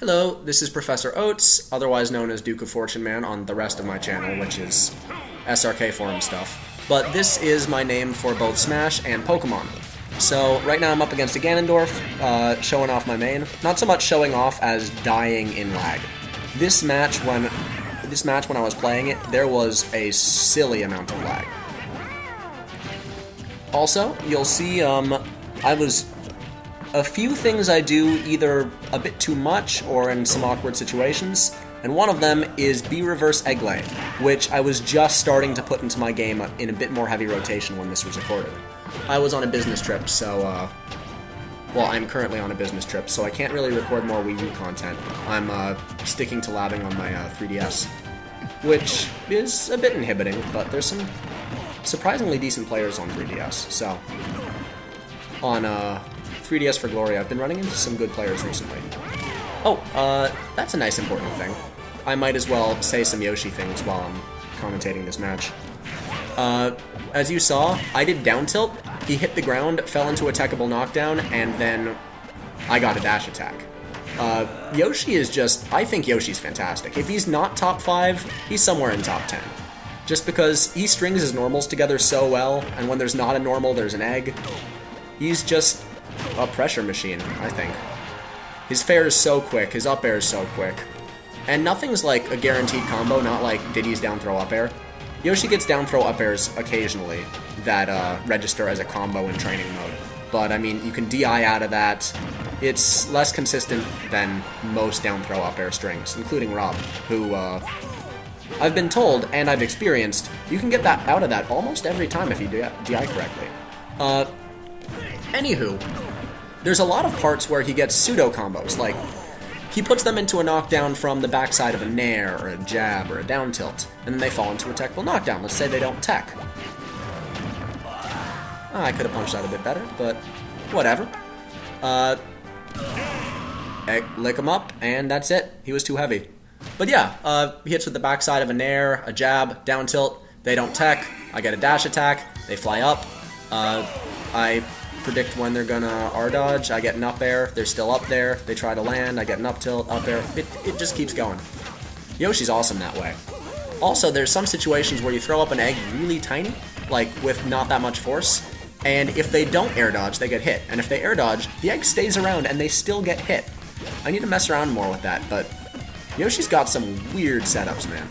Hello, this is Professor Oats, otherwise known as Duke of Fortune Man on the rest of my channel, which is SRK forum stuff. But this is my name for both Smash and Pokemon. So right now I'm up against a Ganondorf, showing off my main. Not so much showing off as dying in lag. This match when I was playing it, there was a silly amount of lag. Also, you'll see a few things I do either a bit too much or in some awkward situations, and one of them is B-reverse egg lay, which I was just starting to put into my game in a bit more heavy rotation when this was recorded. I was on a business trip, so, well, I'm currently on a business trip, so I can't really record more Wii U content. I'm sticking to labbing on my 3DS, which is a bit inhibiting, but there's some surprisingly decent players on 3DS, so on 3DS for Glory, I've been running into some good players recently. Oh, that's a nice important thing. I might as well say some Yoshi things while I'm commentating this match. As you saw, I did down tilt, he hit the ground, fell into a techable knockdown, and then I got a dash attack. Yoshi is just, I think Yoshi's fantastic. If he's not top 5, he's somewhere in top 10. Just because he strings his normals together so well, and when there's not a normal, there's an egg. He's just a pressure machine, I think. His fair is so quick, his up air is so quick. And nothing's like a guaranteed combo, not like Diddy's down throw up air. Yoshi gets down throw up airs occasionally that register as a combo in training mode. But I mean, you can DI out of that. It's less consistent than most down throw up air strings, including Rob, who I've been told, and I've experienced, you can get that out of that almost every time if you DI correctly. Anywho, there's a lot of parts where he gets pseudo combos, like he puts them into a knockdown from the backside of a nair or a jab or a down tilt, and then they fall into a technical knockdown. Let's say they don't tech. I could have punched that a bit better, but whatever. Lick him up, and that's it. He was too heavy. But yeah, he hits with the backside of a nair, a jab, down tilt, they don't tech, I get a dash attack, they fly up, I predict when they're gonna R-dodge, I get an up air, they're still up there, they try to land, I get an up tilt, up air, it just keeps going. Yoshi's awesome that way. Also, there's some situations where you throw up an egg really tiny, like with not that much force, and if they don't air dodge, they get hit, and if they air dodge, the egg stays around and they still get hit. I need to mess around more with that, but Yoshi's got some weird setups, man.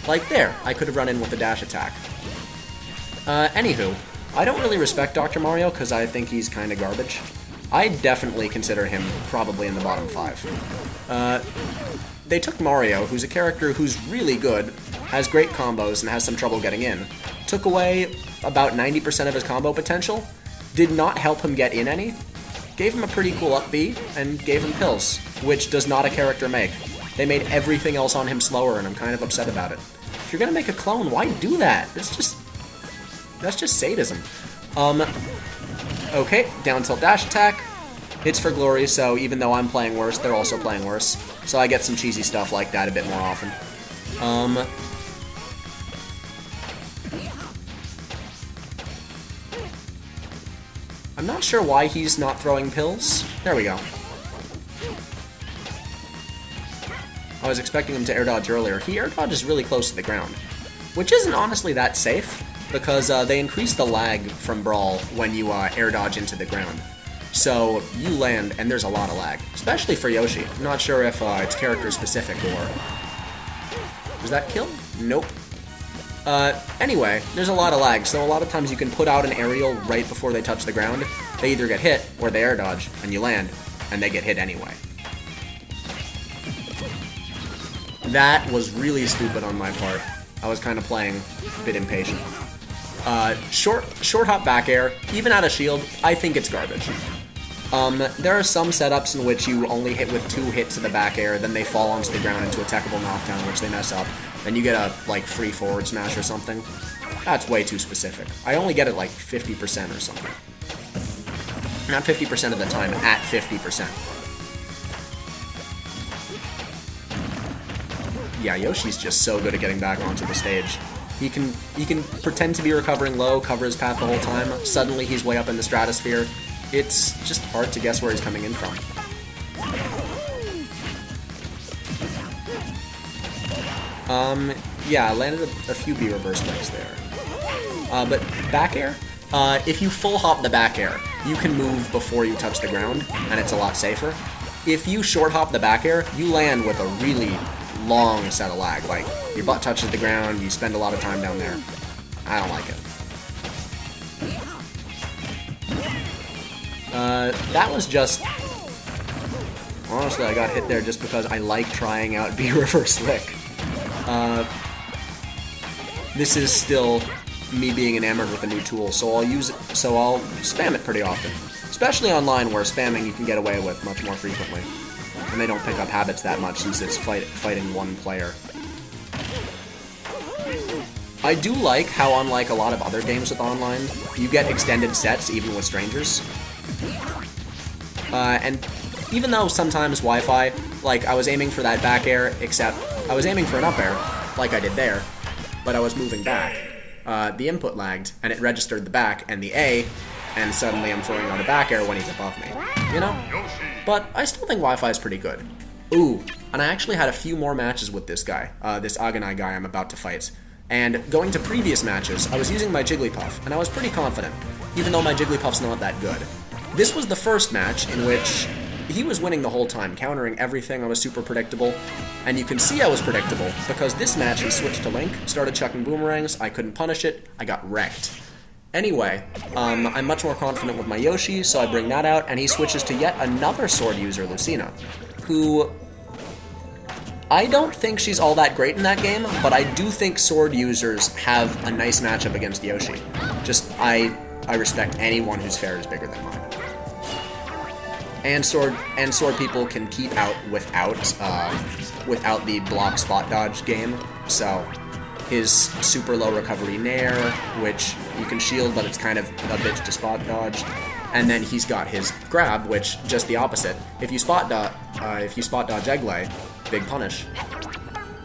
Like there, I could have run in with a dash attack. Anywho, I don't really respect Dr. Mario because I think he's kind of garbage. I definitely consider him probably in the bottom 5. They took Mario, who's a character who's really good, has great combos, and has some trouble getting in, took away about 90% of his combo potential, did not help him get in any, gave him a pretty cool up B, and gave him pills, which does not a character make. They made everything else on him slower, and I'm kind of upset about it. If you're gonna make a clone, why do that? That's just sadism. Okay, down tilt dash attack. Hits for glory, so even though I'm playing worse, they're also playing worse. So I get some cheesy stuff like that a bit more often. I'm not sure why he's not throwing pills. There we go. I was expecting him to air dodge earlier. He air dodges really close to the ground, which isn't honestly that safe, because they increase the lag from Brawl when you air dodge into the ground. So you land, and there's a lot of lag, especially for Yoshi. I'm not sure if it's character specific or... Was that kill? Nope. Anyway, there's a lot of lag, so a lot of times you can put out an aerial right before they touch the ground. They either get hit, or they air dodge, and you land, and they get hit anyway. That was really stupid on my part. I was kind of playing a bit impatient. Short hop back air, even out of shield, I think it's garbage. There are some setups in which you only hit with 2 hits of the back air, then they fall onto the ground into a techable knockdown, which they mess up. Then you get a, like, free forward smash or something. That's way too specific. I only get it, like, 50% or something. Not 50% of the time, at 50%. Yeah, Yoshi's just so good at getting back onto the stage. He can pretend to be recovering low, cover his path the whole time. Suddenly he's way up in the stratosphere. It's just hard to guess where he's coming in from. Yeah, I landed a few B reverse legs there. But back air, if you full hop the back air, you can move before you touch the ground, and it's a lot safer. If you short hop the back air, you land with a really long set of lag. Like, your butt touches the ground, you spend a lot of time down there. I don't like it. That was just... Honestly, I got hit there just because I like trying out B reverse lick. This is still me being enamored with a new tool, so I'll spam it pretty often. Especially online, where spamming you can get away with much more frequently. And they don't pick up habits that much since it's fighting one player. I do like how, unlike a lot of other games with online, you get extended sets even with strangers. And even though sometimes Wi-Fi, like, I was aiming for that back air, except I was aiming for an up air, like I did there, but I was moving back. The input lagged, and it registered the back and the A, and suddenly I'm throwing out a back air when he's above me. You know? But I still think Wi-Fi is pretty good. Ooh, and I actually had a few more matches with this guy, this Aganai guy I'm about to fight. And going to previous matches, I was using my Jigglypuff, and I was pretty confident, even though my Jigglypuff's not that good. This was the first match in which he was winning the whole time, countering everything. I was super predictable, and you can see I was predictable, because this match he switched to Link, started chucking boomerangs, I couldn't punish it, I got wrecked. Anyway, I'm much more confident with my Yoshi, so I bring that out, and he switches to yet another sword user, Lucina, who... I don't think she's all that great in that game, but I do think sword users have a nice matchup against Yoshi. Just, I respect anyone whose fair is bigger than mine. And sword people can keep out without the block spot dodge game, so his super low recovery nair, which you can shield, but it's kind of a bitch to spot dodge. And then he's got his grab, which just the opposite. If you spot dodge Egglay, big punish.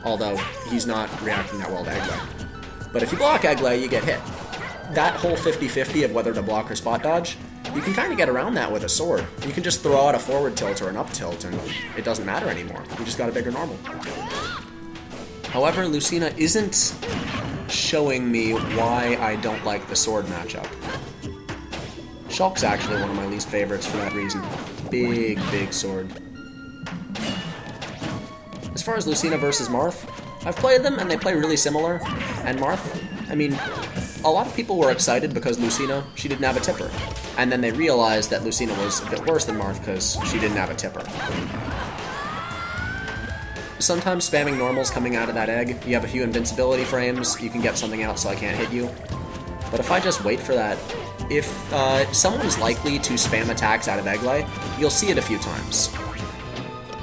Although he's not reacting that well to Egglay. But if you block Egglay, you get hit. That whole 50-50 of whether to block or spot dodge, you can kind of get around that with a sword. You can just throw out a forward tilt or an up tilt, and it doesn't matter anymore. You just got a bigger normal. However, Lucina isn't showing me why I don't like the sword matchup. Shulk's actually one of my least favorites for that reason. Big, big sword. As far as Lucina versus Marth, I've played them and they play really similar. And Marth, I mean, a lot of people were excited because Lucina, she didn't have a tipper. And then they realized that Lucina was a bit worse than Marth because she didn't have a tipper. Sometimes spamming normals coming out of that egg, you have a few invincibility frames, you can get something out so I can't hit you. But if I just wait for that, if someone's likely to spam attacks out of Egglay, you'll see it a few times.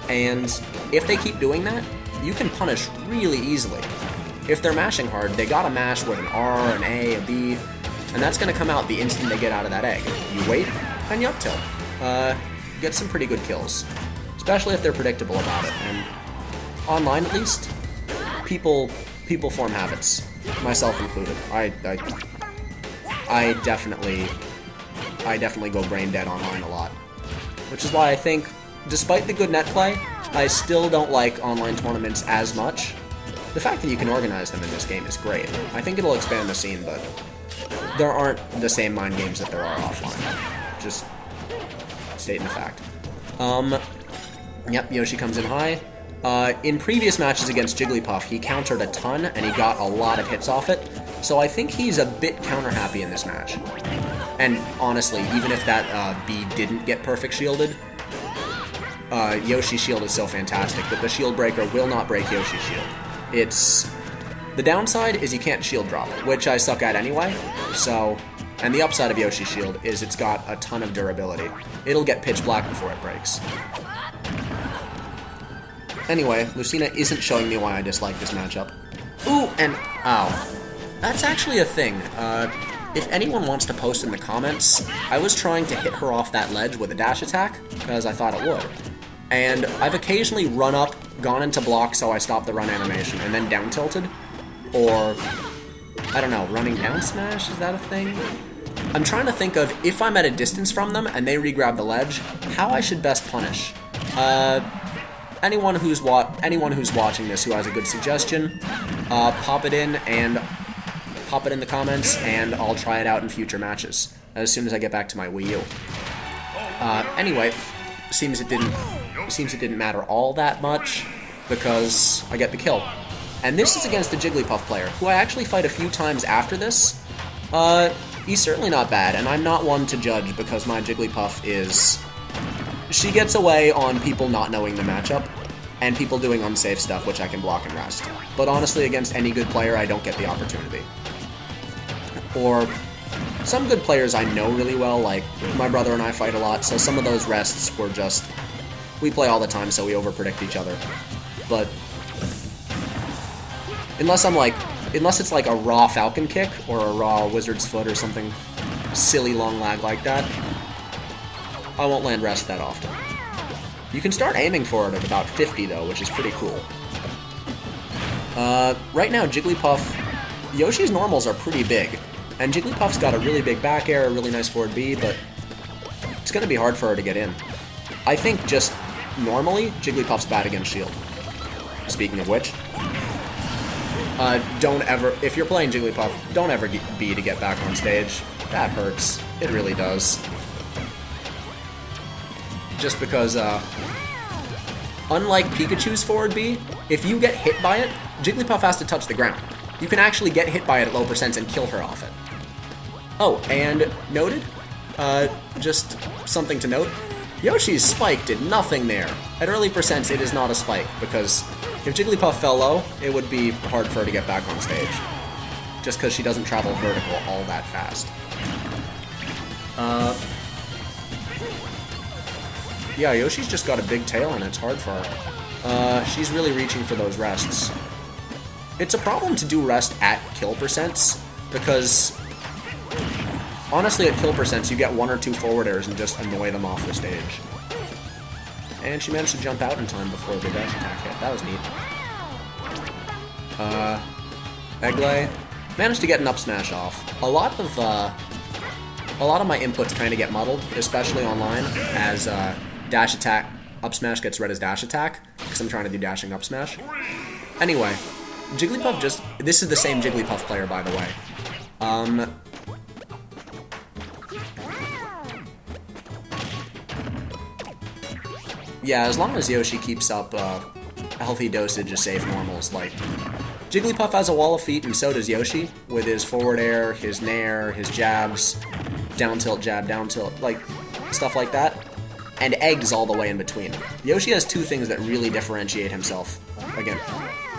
And if they keep doing that, you can punish really easily. If they're mashing hard, they gotta mash with an R, an A, a B, and that's gonna come out the instant they get out of that egg. You wait, and you up tilt. Get some pretty good kills. Especially if they're predictable about it. And online, at least, people form habits, myself included. I definitely go brain dead online a lot. Which is why I think, despite the good net play, I still don't like online tournaments as much. The fact that you can organize them in this game is great. I think it'll expand the scene, but there aren't the same mind games that there are offline. Just stating the fact. Yep, Yoshi comes in high. In previous matches against Jigglypuff, he countered a ton, and he got a lot of hits off it, so I think he's a bit counter-happy in this match. And honestly, even if that B didn't get perfect shielded, Yoshi's shield is so fantastic that the shield breaker will not break Yoshi's shield. The downside is you can't shield drop, which I suck at anyway, so... And the upside of Yoshi's shield is it's got a ton of durability. It'll get pitch black before it breaks. Anyway, Lucina isn't showing me why I dislike this matchup. Ooh, and ow. That's actually a thing. If anyone wants to post in the comments, I was trying to hit her off that ledge with a dash attack, because I thought it would. And I've occasionally run up, gone into block so I stopped the run animation, and then down tilted. Or, I don't know, running down smash? Is that a thing? I'm trying to think of, if I'm at a distance from them and they re-grab the ledge, how I should best punish. anyone who's watching this who has a good suggestion, pop it in the comments, and I'll try it out in future matches as soon as I get back to my Wii U. Anyway, seems it didn't matter all that much because I get the kill. And this is against a Jigglypuff player, who I actually fight a few times after this. He's certainly not bad, and I'm not one to judge because my Jigglypuff is... She gets away on people not knowing the matchup, and people doing unsafe stuff, which I can block and rest. But honestly, against any good player, I don't get the opportunity. Or some good players I know really well, like my brother and I fight a lot, so some of those rests were just... We play all the time, so we overpredict each other. But... Unless it's like a raw Falcon Kick, or a raw Wizard's Foot, or something silly long lag like that, I won't land rest that often. You can start aiming for it at about 50, though, which is pretty cool. Right now, Jigglypuff... Yoshi's normals are pretty big, and Jigglypuff's got a really big back air, a really nice forward B, but it's going to be hard for her to get in. I think just normally, Jigglypuff's bad against shield. Speaking of which... if you're playing Jigglypuff, don't ever get B to get back on stage. That hurts. It really does. Just because, unlike Pikachu's forward B, if you get hit by it, Jigglypuff has to touch the ground. You can actually get hit by it at low percents and kill her off it. Oh, and noted, just something to note, Yoshi's spike did nothing there. At early percents, it is not a spike, because if Jigglypuff fell low, it would be hard for her to get back on stage. Just because she doesn't travel vertical all that fast. Yeah, Yoshi's just got a big tail and it's hard for her. She's really reaching for those rests. It's a problem to do rest at kill percents, because honestly at kill percents you get 1 or 2 forward airs and just annoy them off the stage. And she managed to jump out in time before the dash attack hit. That was neat. Egglay managed to get an up smash off. A lot of my inputs kind of get muddled, especially online, as dash attack up smash gets read as dash attack, because I'm trying to do dashing up smash. Anyway, Jigglypuff just... This is the same Jigglypuff player, by the way. Yeah, as long as Yoshi keeps up a healthy dosage of safe normals, like... Jigglypuff has a wall of feet, and so does Yoshi, with his forward air, his nair, his jabs, down tilt, jab, down tilt, like, stuff like that. And eggs all the way in between. Yoshi has 2 things that really differentiate himself, again,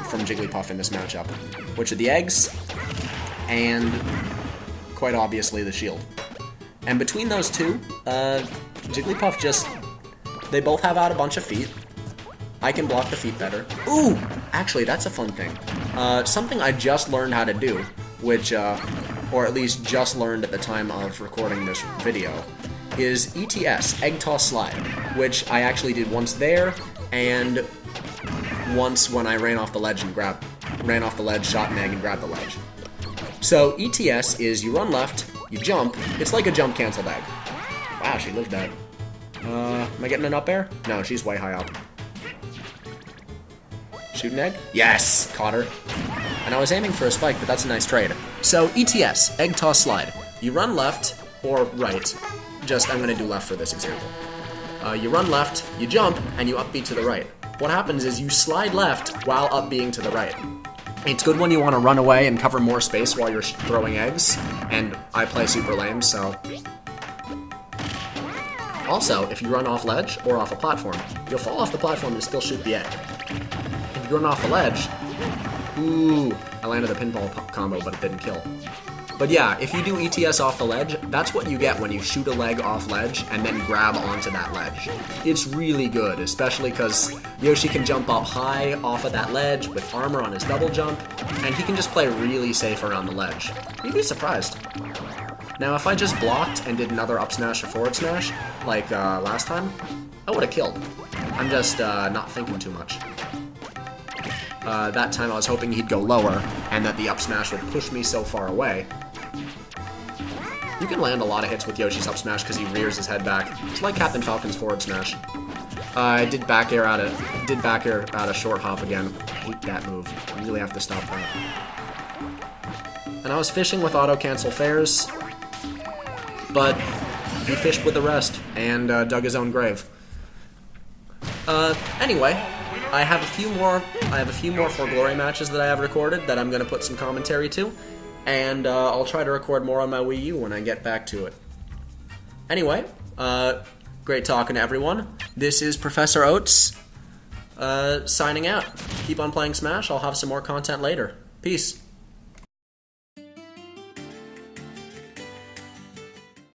from Jigglypuff in this matchup, which are the eggs, and, quite obviously, the shield. And between those 2, Jigglypuff just... They both have out a bunch of feet. I can block the feet better. Ooh! Actually, that's a fun thing. Something I just learned how to do, which, or at least just learned at the time of recording this video, is ETS, Egg Toss Slide, which I actually did once there, and once when I ran off the ledge, shot an egg, and grabbed the ledge. So, ETS is you run left, you jump, it's like a jump canceled egg. Wow, she lived that. Am I getting an up air? No, she's way high up. Shoot an egg? Yes! Caught her. And I was aiming for a spike, but that's a nice trade. So, ETS, Egg Toss Slide. You run left, or right. I'm gonna do left for this example. You run left, you jump, and you up B to the right. What happens is you slide left while up B'ing to the right. It's good when you want to run away and cover more space while you're throwing eggs, and I play super lame, so... Also, if you run off ledge or off a platform, you'll fall off the platform and still shoot the egg. If you run off the ledge... Ooh, I landed a pinball combo, but it didn't kill. But yeah, if you do ETS off the ledge, that's what you get when you shoot a leg off ledge and then grab onto that ledge. It's really good, especially because Yoshi can jump up high off of that ledge with armor on his double jump, and he can just play really safe around the ledge. You'd be surprised. Now, if I just blocked and did another up smash or forward smash, like last time, I would have killed. I'm just not thinking too much. That time I was hoping he'd go lower, and that the up smash would push me so far away. You can land a lot of hits with Yoshi's up smash because he rears his head back. It's like Captain Falcon's forward smash. I did back air out of short hop again. I hate that move. I really have to stop that. And I was fishing with auto cancel fairs, but he fished with the rest and dug his own grave. Anyway, I have a few more For Glory matches that I have recorded that I'm gonna put some commentary to, and I'll try to record more on my Wii U when I get back to it. Anyway, great talking to everyone. This is Professor Oats, signing out. Keep on playing Smash. I'll have some more content later. Peace.